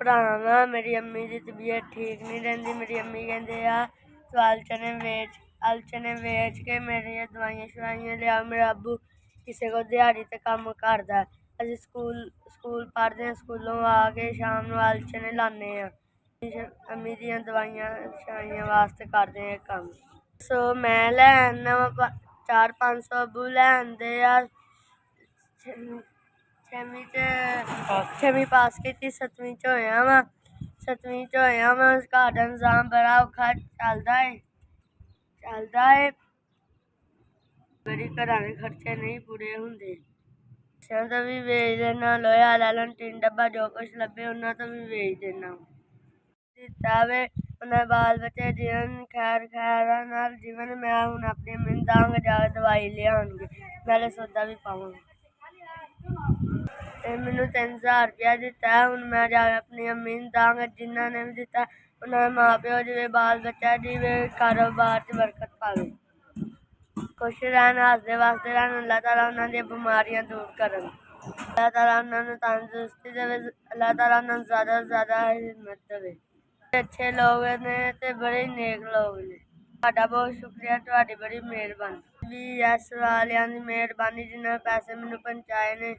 भरा वा। मेरी अम्मी की तबीयत ठीक नहीं रही। मेरी अम्मी कहते आ तू अलचने वेच के मेरी दवाइयां शवाइयां लिया। मेरा अब्बू किसी को दिहाड़ी ते कम करदा। असीं स्कूल पढ़दे हैं, स्कूलों आके शाम नूं अलचने लाने आ। अम्मी दियां दवाइयां शवाइयां वास्ते करदे हैं कम। सो मैं लै आना वा 400-500 अब्बू लै आंदे आ। छेवीं पास की 7वीं च होया वा। 7वीं च होया वा। घर दा निज़ाम बड़ा औखा चलदा है। मेरे घरा दे खर्चे नहीं पूरे हुंदे। पैसों तो भी बेच देना, लोहा लैलन, टिन डब्बा जो कुछ लब्भे उन्हां तो भी बेच देना। दित्ता वे उन्हें बाल बच्चे जीवन खैर नाल जीवन। मैं हुण अपनी अम्मी नूं दांग जाके दवाई लिआउणगे, नाले सौदा भी पावांगे। मैनू 3000 रुपया दिता है। हुण मैं जाके अपनी अम्मी नूं दांग। जिन्हां ने भी दिता उन्हां दे मां प्यो जिवें बाल बच्चा जिवें कारोबार च बरकत पावे। खुश रहन, हसदे वसदे रहन। अल्लाह ताला उन्हां दियां बीमारियां दूर करन। अल्लाह ताला उन्हां नूं तंदुरुस्ती देवे। अल्लाह ताला उन्हां नूं ज़्यादा तो ज़्यादा हिम्मत देवे। अच्छे लोग ने ते बड़े नेक लोग ने। तुहाडा बहुत शुक्रिया, तुहाडी बड़ी मेहरबानी। VS वालियां दी मेहरबानी जिन्हां पैसे मैनूं पहुंचाए ने।